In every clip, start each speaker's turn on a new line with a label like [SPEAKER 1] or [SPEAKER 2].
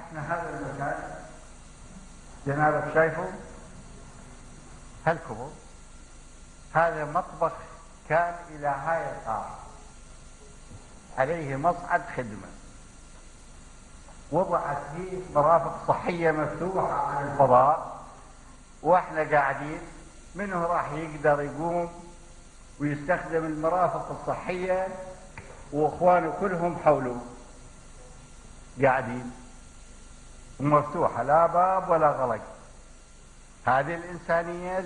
[SPEAKER 1] احنا هذا المكان جنابك شايفه هالكبر، هذا مطبخ كان إلى هاي القاعة، عليه مصعد خدمة، وضعت فيه مرافق صحية مفتوحة على الفضاء، واحنا قاعدين منه راح يقدر يقوم ويستخدم المرافق الصحية واخوانه كلهم حوله قاعدين ومفتوحة لا باب ولا غلق. هذه الإنسانية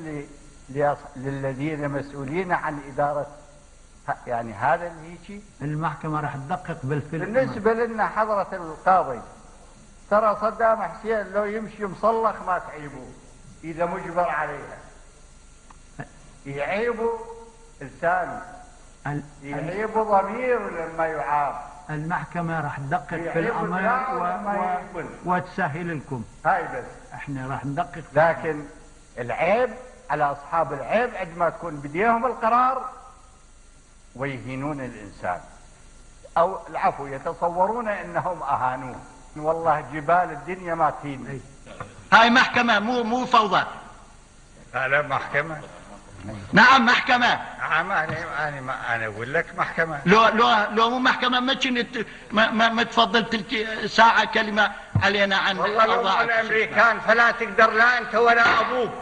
[SPEAKER 1] للذين مسؤولين عن إدارة يعني هذا الهيجي.
[SPEAKER 2] المحكمة راح تدقق بالفيلم.
[SPEAKER 1] بالنسبة لنا حضرة القاضي، ترى صدام حسين لو يمشي مصلخ ما تعيبوه إذا مجبر عليها، يعيبوا لسانه، يعيبوا ضميره لما يعاب.
[SPEAKER 2] المحكمة راح تدقق في الأمر وتسهل لكم.
[SPEAKER 1] هاي بس
[SPEAKER 2] احنا راح ندقق،
[SPEAKER 1] لكن العيب على أصحاب العيب عندما تكون بديهم القرار ويهينون الإنسان، أو العفو يتصورون أنهم أهانوه. والله جبال الدنيا ما تهين.
[SPEAKER 3] هاي محكمة مو فوضى.
[SPEAKER 1] هذا محكمة.
[SPEAKER 3] نعم محكمة.
[SPEAKER 1] نعم أنا أقول لك محكمة.
[SPEAKER 3] لو مو محكمة ما كنت ما تفضل تلك ساعة كلمة علينا عن
[SPEAKER 1] والله لو الأمريكان فلا تقدر لا أنت ولا أبوك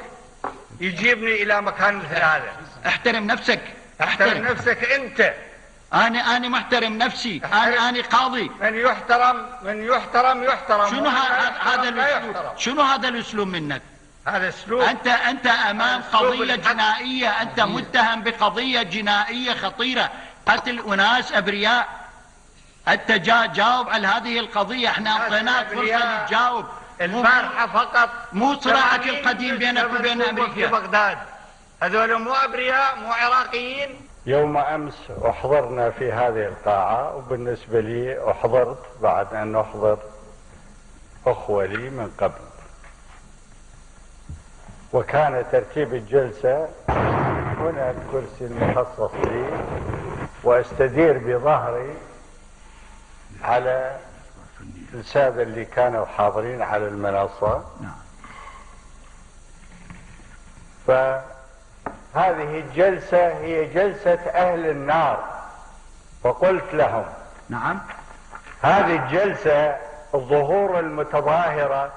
[SPEAKER 1] يجيبني إلى مكان مثل هذا.
[SPEAKER 3] احترم نفسك.
[SPEAKER 1] احترم نفسك أنت.
[SPEAKER 3] أنا محترم نفسي. أنا قاضي.
[SPEAKER 1] من يحترم.
[SPEAKER 3] شنو هذا الأسلوب؟ شنو هذا الأسلوب منك؟
[SPEAKER 1] هذا اسلوب.
[SPEAKER 3] انت امام قضية جنائية، انت متهم بقضية جنائية خطيرة، قتل اناس ابرياء. انت جاوب على هذه القضية، احنا اعطيناك فرصة تجاوب.
[SPEAKER 1] البارحة فقط
[SPEAKER 3] مو صراعك القديم بينك وبين امريكا.
[SPEAKER 1] في بغداد هذول مو ابرياء، مو عراقيين. يوم امس احضرنا في هذه القاعة، وبالنسبة لي احضرت بعد ان احضر اخوة لي من قبل، وكان ترتيب الجلسة هنا الكرسي المخصص لي، واستدير بظهري على السادة اللي كانوا حاضرين على المنصة. فهذه الجلسة هي جلسة أهل النار، وقلت لهم
[SPEAKER 3] نعم
[SPEAKER 1] هذه الجلسة الظهور المتظاهرة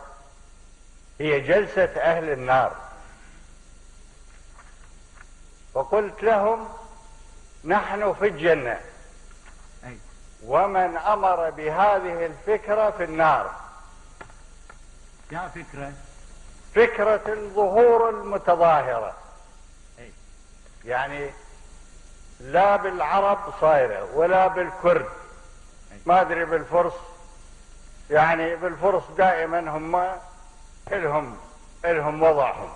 [SPEAKER 1] هي جلسة أهل النار، وقلت لهم نحن في الجنة، ومن أمر بهذه الفكرة في النار.
[SPEAKER 2] يا فكرة؟
[SPEAKER 1] فكرة الظهور المتظاهرة، يعني لا بالعرب صايرة ولا بالكرد، ما أدري بالفرس، يعني بالفرس دائما هم إلهم وضعهم،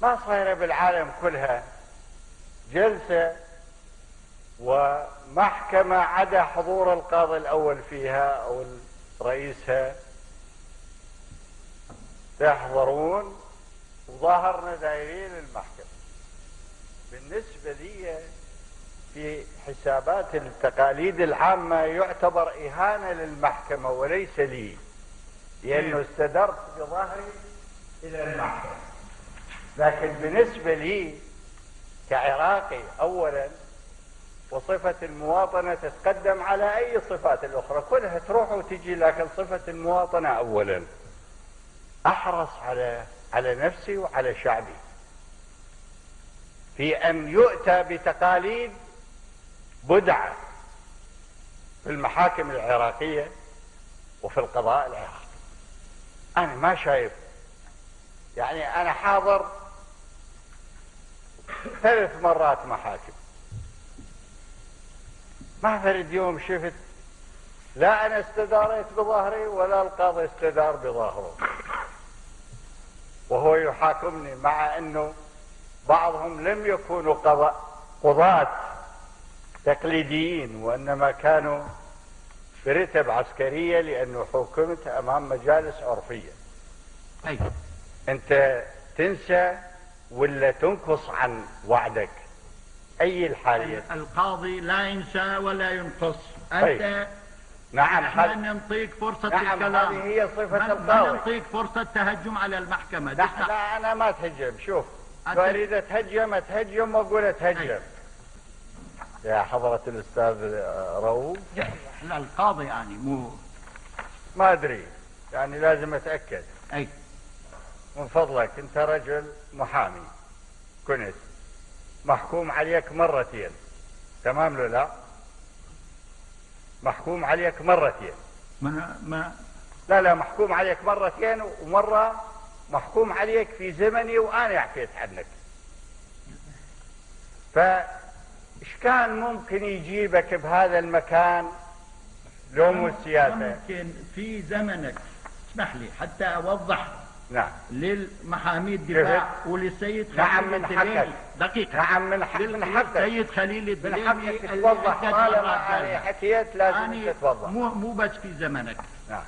[SPEAKER 1] ما صايرة بالعالم كلها جلسة ومحكمة عدا حضور القاضي الأول فيها أو رئيسها يحضرون، وظاهرنا دايرين المحكمة. بالنسبة لي في حسابات التقاليد العامة يعتبر إهانة للمحكمة وليس لي، لأنه استدرت بظهري إلى المحكمة. لكن بالنسبة لي كعراقي أولا، وصفة المواطنة تتقدم على أي صفات الأخرى، كلها تروح وتجي، لكن صفة المواطنة أولا. أحرص على نفسي وعلى شعبي في أن يؤتى بتقاليد بدعة في المحاكم العراقية وفي القضاء العراقي. أنا ما شايف، يعني أنا حاضر 3 مرات محاكم، ما فرد يوم شفت لا أنا استداريت بظهري ولا القاضي استدار بظهره وهو يحاكمني، مع أنه بعضهم لم يكونوا قضاة تقليديين، وإنما كانوا برتب عسكرية، لأنه حكمت أمام مجالس عرفية. أنت تنسى ولا تنقص عن وعدك؟ أي الحالية؟
[SPEAKER 3] القاضي لا ينسى ولا ينقص. أنت
[SPEAKER 1] نعم
[SPEAKER 3] احنا نعطيك فرصة
[SPEAKER 1] نعم
[SPEAKER 3] الكلام.
[SPEAKER 1] هذه هي صفة
[SPEAKER 3] ما
[SPEAKER 1] القاضي.
[SPEAKER 3] نعطيك فرصة تهجم على المحكمة.
[SPEAKER 1] لا أنا ما أتهجم. شوف أريد أتهجم وأقول أتهجم. يا حضرة الأستاذ رؤوف.
[SPEAKER 3] لا القاضي يعني مو
[SPEAKER 1] ما أدري يعني لازم أتأكد.
[SPEAKER 3] أي
[SPEAKER 1] من فضلك أنت رجل محامي كنت محكوم عليك مرتين تمام له لا؟ محكوم عليك مرتين. لا محكوم عليك مرتين ومرة محكوم عليك في زمني وأنا عفيت عنك. فإيش كان ممكن يجيبك بهذا المكان لو مو السياسة؟
[SPEAKER 3] ممكن في زمنك اسمح لي حتى أوضح.
[SPEAKER 1] نعم.
[SPEAKER 3] للمحامي الدفاع وللسيد خليل
[SPEAKER 1] نعم من حقك.
[SPEAKER 3] دقيقة.
[SPEAKER 1] نعم من حقك.
[SPEAKER 3] للسيد خليل
[SPEAKER 1] من حقك تتوضح. طالما أنا حكيت لازم تتوضح.
[SPEAKER 3] مو بس في زمنك.
[SPEAKER 1] نعم.